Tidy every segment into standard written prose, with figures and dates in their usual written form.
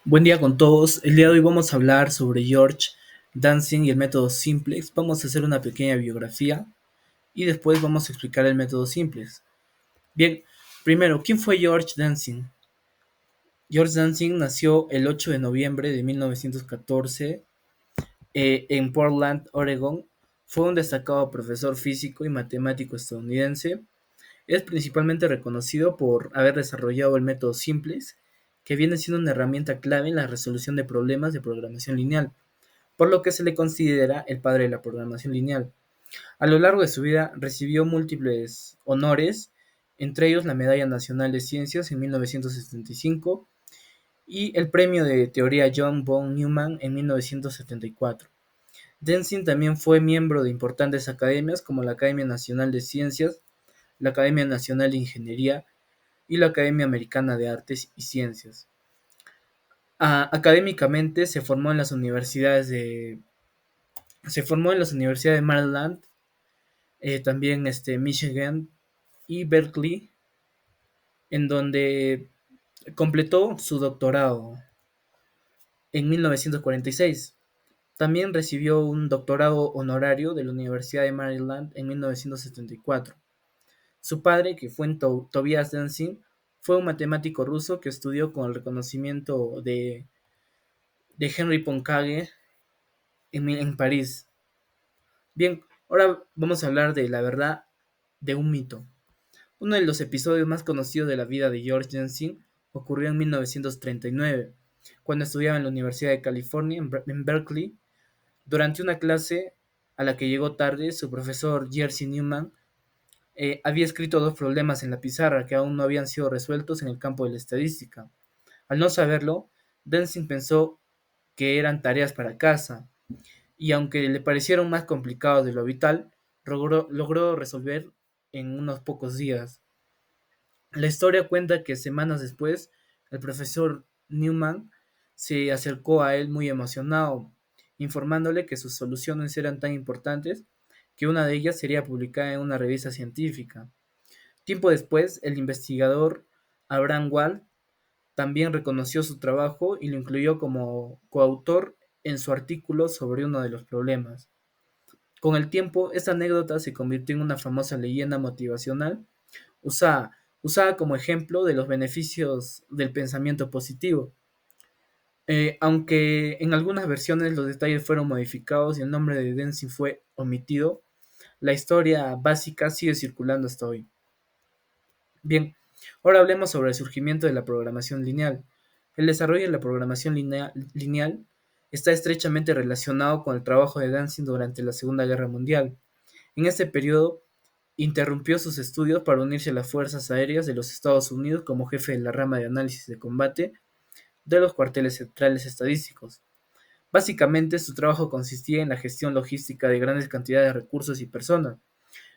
Buen día con todos. El día de hoy vamos a hablar sobre George Dancing y el método Simplex. Vamos a hacer una pequeña biografía y después vamos a explicar el método Simplex. Bien, primero, ¿quién fue George Dancing? George Dancing nació el 8 de noviembre de 1914 en Portland, Oregon. Fue un destacado profesor físico y matemático estadounidense. Es principalmente reconocido por haber desarrollado el método Simplex, que viene siendo una herramienta clave en la resolución de problemas de programación lineal, por lo que se le considera el padre de la programación lineal. A lo largo de su vida recibió múltiples honores, entre ellos la Medalla Nacional de Ciencias en 1975 y el Premio de Teoría John von Neumann en 1974. Denzin también fue miembro de importantes academias como la Academia Nacional de Ciencias, la Academia Nacional de Ingeniería y la Academia Americana de Artes y Ciencias. Académicamente se formó en las universidades de Maryland, también Michigan y Berkeley, en donde completó su doctorado en 1946. También recibió un doctorado honorario de la Universidad de Maryland en 1974. Su padre, que fue Tobias Dancing, fue un matemático ruso que estudió con el reconocimiento de Henri Poincaré en París. Bien, ahora vamos a hablar de la verdad de un mito. Uno de los episodios más conocidos de la vida de George Jensen ocurrió en 1939, cuando estudiaba en la Universidad de California en Berkeley. Durante una clase a la que llegó tarde, su profesor Jerzy Newman había escrito dos problemas en la pizarra que aún no habían sido resueltos en el campo de la estadística. Al no saberlo, Denzin pensó que eran tareas para casa, y aunque le parecieron más complicados de lo habitual, logró resolver en unos pocos días. La historia cuenta que semanas después, el profesor Newman se acercó a él muy emocionado, informándole que sus soluciones eran tan importantes que una de ellas sería publicada en una revista científica. Tiempo después, el investigador Abraham Wald también reconoció su trabajo y lo incluyó como coautor en su artículo sobre uno de los problemas. Con el tiempo, esta anécdota se convirtió en una famosa leyenda motivacional usada, usada como ejemplo de los beneficios del pensamiento positivo. Aunque en algunas versiones los detalles fueron modificados y el nombre de Denzin fue omitido, la historia básica sigue circulando hasta hoy. Bien, ahora hablemos sobre el surgimiento de la programación lineal. El desarrollo de la programación lineal está estrechamente relacionado con el trabajo de Danzig durante la Segunda Guerra Mundial. En este periodo, interrumpió sus estudios para unirse a las Fuerzas Aéreas de los Estados Unidos como jefe de la rama de análisis de combate de los cuarteles centrales estadísticos. Básicamente, su trabajo consistía en la gestión logística de grandes cantidades de recursos y personas,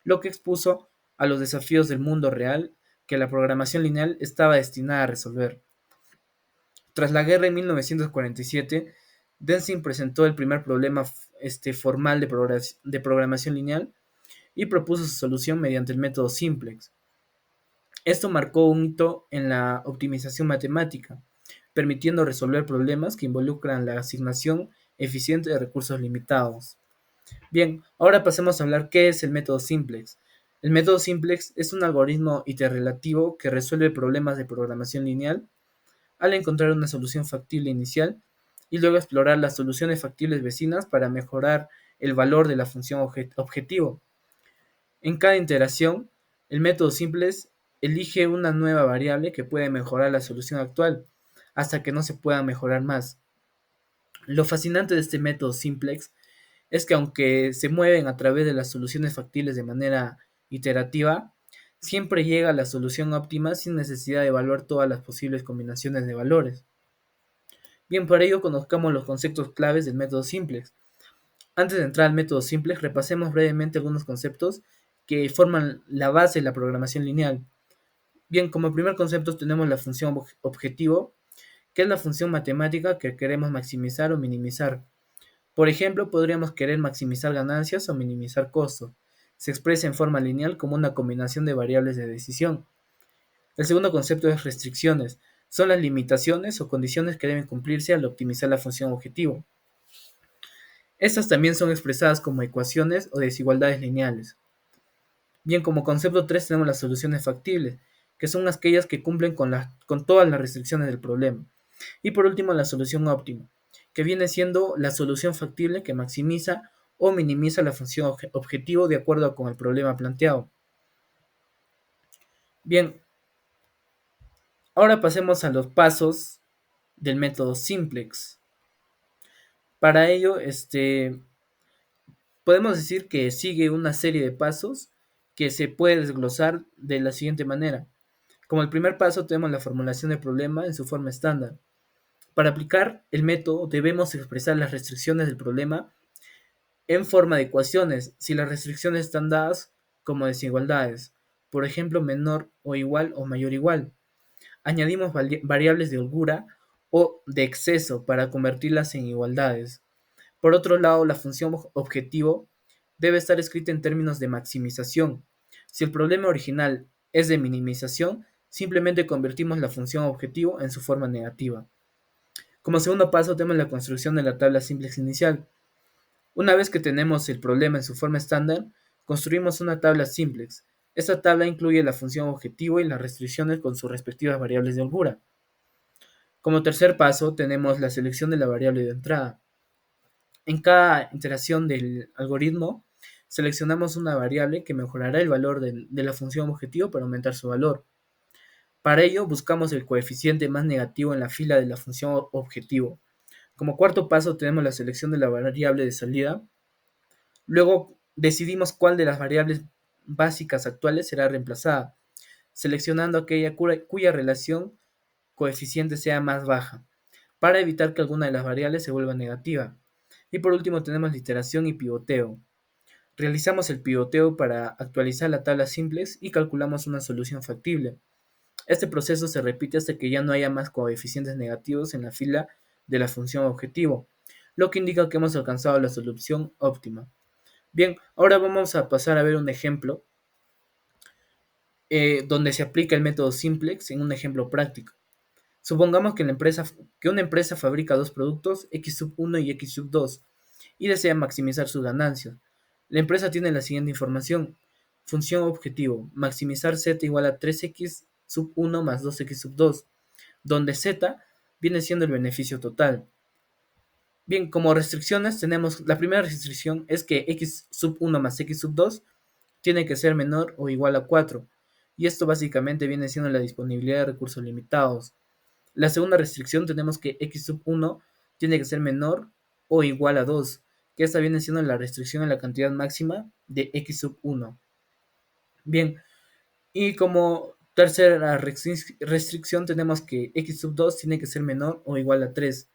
lo que expuso a los desafíos del mundo real que la programación lineal estaba destinada a resolver. Tras la guerra en 1947, Denzin presentó el primer problema formal de programación lineal y propuso su solución mediante el método Simplex. Esto marcó un hito en la optimización matemática, permitiendo resolver problemas que involucran la asignación eficiente de recursos limitados. Bien, ahora pasemos a hablar qué es el método Simplex. El método Simplex es un algoritmo iterrelativo que resuelve problemas de programación lineal al encontrar una solución factible inicial y luego explorar las soluciones factibles vecinas para mejorar el valor de la función objetivo. En cada iteración, el método Simplex elige una nueva variable que puede mejorar la solución actual hasta que no se pueda mejorar más. Lo fascinante de este método Simplex es que aunque se mueven a través de las soluciones factibles de manera iterativa, siempre llega a la solución óptima sin necesidad de evaluar todas las posibles combinaciones de valores. Bien, para ello conozcamos los conceptos claves del método Simplex. Antes de entrar al método Simplex, repasemos brevemente algunos conceptos que forman la base de la programación lineal. Bien, como primer concepto tenemos la función objetivo, que es la función matemática que queremos maximizar o minimizar. Por ejemplo, podríamos querer maximizar ganancias o minimizar costos. Se expresa en forma lineal como una combinación de variables de decisión. El segundo concepto es restricciones. Son las limitaciones o condiciones que deben cumplirse al optimizar la función objetivo. Estas también son expresadas como ecuaciones o desigualdades lineales. Bien, como concepto 3 tenemos las soluciones factibles, que son aquellas que cumplen con todas las restricciones del problema. Y por último, la solución óptima, que viene siendo la solución factible que maximiza o minimiza la función objetivo de acuerdo con el problema planteado. Bien, ahora pasemos a los pasos del método simplex. Para ello, podemos decir que sigue una serie de pasos que se puede desglosar de la siguiente manera. Como el primer paso tenemos la formulación del problema en su forma estándar. Para aplicar el método debemos expresar las restricciones del problema en forma de ecuaciones, si las restricciones están dadas como desigualdades, por ejemplo menor o igual o mayor igual. Añadimos variables de holgura o de exceso para convertirlas en igualdades. Por otro lado, la función objetivo debe estar escrita en términos de maximización. Si el problema original es de minimización, simplemente convertimos la función objetivo en su forma negativa. Como segundo paso, tenemos la construcción de la tabla simplex inicial. Una vez que tenemos el problema en su forma estándar, construimos una tabla simplex. Esta tabla incluye la función objetivo y las restricciones con sus respectivas variables de holgura. Como tercer paso, tenemos la selección de la variable de entrada. En cada iteración del algoritmo, seleccionamos una variable que mejorará el valor de la función objetivo para aumentar su valor. Para ello, buscamos el coeficiente más negativo en la fila de la función objetivo. Como cuarto paso, tenemos la selección de la variable de salida. Luego, decidimos cuál de las variables básicas actuales será reemplazada, seleccionando aquella cuya relación coeficiente sea más baja, para evitar que alguna de las variables se vuelva negativa. Y por último tenemos la iteración y pivoteo. Realizamos el pivoteo para actualizar la tabla simplex y calculamos una solución factible. Este proceso se repite hasta que ya no haya más coeficientes negativos en la fila de la función objetivo, lo que indica que hemos alcanzado la solución óptima. Bien, ahora vamos a pasar a ver un ejemplo donde se aplica el método simplex en un ejemplo práctico. Supongamos que una empresa fabrica dos productos, X sub 1 y X sub 2, y desea maximizar sus ganancias. La empresa tiene la siguiente información. Función objetivo, maximizar Z igual a 3X sub 1 más 2X sub 2, donde Z viene siendo el beneficio total. Bien, como restricciones tenemos, la primera restricción es que X sub 1 más X sub 2 tiene que ser menor o igual a 4, y esto básicamente viene siendo la disponibilidad de recursos limitados. La segunda restricción tenemos que X sub 1 tiene que ser menor o igual a 2, que esta viene siendo la restricción en la cantidad máxima de X sub 1. Bien, y como tercera restricción tenemos que X sub 2 tiene que ser menor o igual a 3.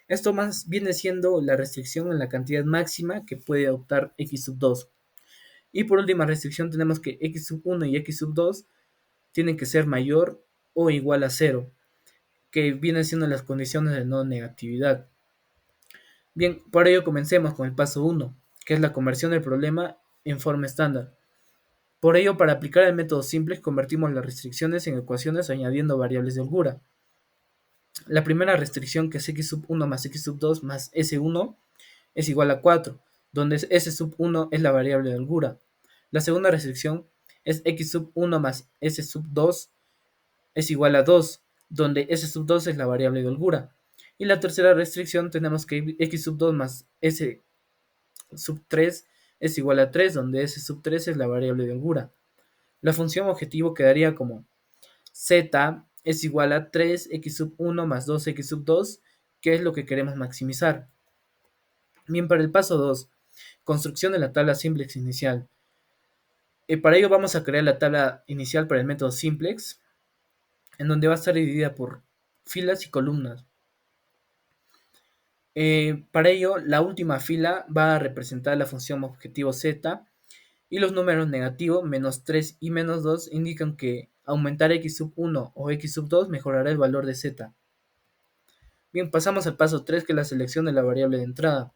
Esto más viene siendo la restricción en la cantidad máxima que puede adoptar X sub 2. Y por última restricción tenemos que X sub 1 y X sub 2 tienen que ser mayor o igual a 0, que vienen siendo las condiciones de no negatividad. Bien, por ello comencemos con el paso 1, que es la conversión del problema en forma estándar. Por ello, para aplicar el método simple, convertimos las restricciones en ecuaciones añadiendo variables de holgura. La primera restricción, que es X sub 1 más X sub 2 más S1, es igual a 4, donde S sub 1 es la variable de holgura. La segunda restricción es X sub 1 más S sub 2 es igual a 2, donde S sub 2 es la variable de holgura. Y la tercera restricción tenemos que X sub 2 más S sub 3 es igual a 3, donde S sub 3 es la variable de holgura. La función objetivo quedaría como Z es igual a 3x sub 1 más 2x sub 2, que es lo que queremos maximizar. Bien, para el paso 2, construcción de la tabla simplex inicial. Para ello vamos a crear la tabla inicial para el método simplex, en donde va a estar dividida por filas y columnas. Para ello, la última fila va a representar la función objetivo Z, y los números negativos, menos 3 y menos 2, indican que aumentar x sub 1 o x sub 2 mejorará el valor de Z. Bien, pasamos al paso 3, que es la selección de la variable de entrada.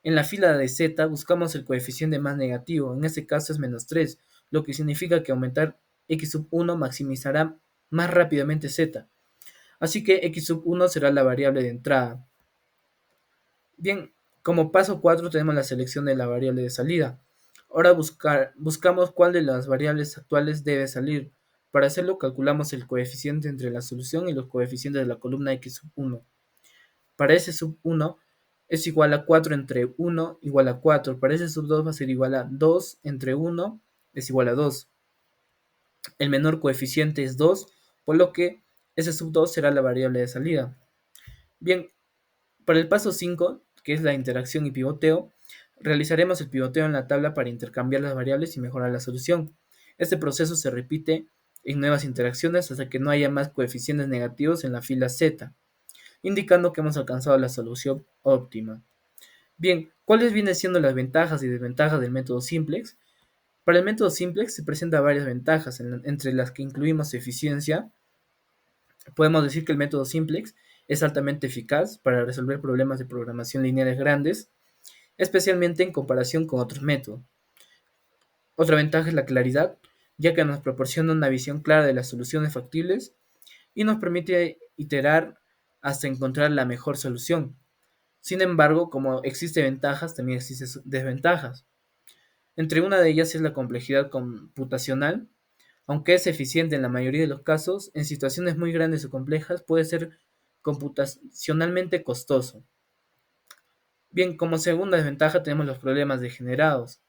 En la fila de Z buscamos el coeficiente más negativo, en este caso es menos 3, lo que significa que aumentar x sub 1 maximizará más rápidamente Z. Así que x sub 1 será la variable de entrada. Bien, como paso 4 tenemos la selección de la variable de salida. Ahora buscamos cuál de las variables actuales debe salir. Para hacerlo calculamos el coeficiente entre la solución y los coeficientes de la columna x sub 1. Para ese sub 1 es igual a 4 entre 1 igual a 4. Para ese sub 2 va a ser igual a 2 entre 1 es igual a 2. El menor coeficiente es 2, por lo que ese sub 2 será la variable de salida. Bien, para el paso 5, que es la interacción y pivoteo, realizaremos el pivoteo en la tabla para intercambiar las variables y mejorar la solución. Este proceso se repite en nuevas interacciones hasta que no haya más coeficientes negativos en la fila Z, indicando que hemos alcanzado la solución óptima. Bien, ¿cuáles vienen siendo las ventajas y desventajas del método simplex? Para el método simplex se presentan varias ventajas, entre las que incluimos eficiencia. Podemos decir que el método simplex es altamente eficaz para resolver problemas de programación lineales grandes, especialmente en comparación con otros métodos. Otra ventaja es la claridad, ya que nos proporciona una visión clara de las soluciones factibles y nos permite iterar hasta encontrar la mejor solución. Sin embargo, como existen ventajas, también existen desventajas. Entre una de ellas es la complejidad computacional. Aunque es eficiente en la mayoría de los casos, en situaciones muy grandes o complejas puede ser computacionalmente costoso. Bien, como segunda desventaja tenemos los problemas degenerados.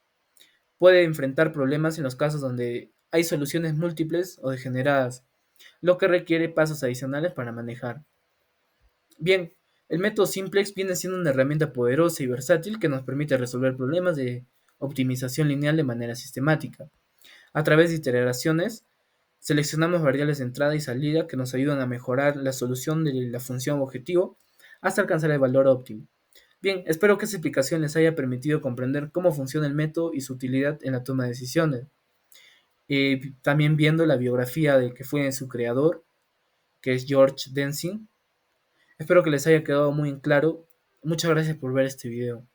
Puede enfrentar problemas en los casos donde hay soluciones múltiples o degeneradas, lo que requiere pasos adicionales para manejar. Bien, el método simplex viene siendo una herramienta poderosa y versátil que nos permite resolver problemas de optimización lineal de manera sistemática. A través de iteraciones, seleccionamos variables de entrada y salida que nos ayudan a mejorar la solución de la función objetivo hasta alcanzar el valor óptimo. Bien, espero que esta explicación les haya permitido comprender cómo funciona el método y su utilidad en la toma de decisiones. También viendo la biografía del que fue su creador, que es George Densing. Espero que les haya quedado muy en claro. Muchas gracias por ver este video.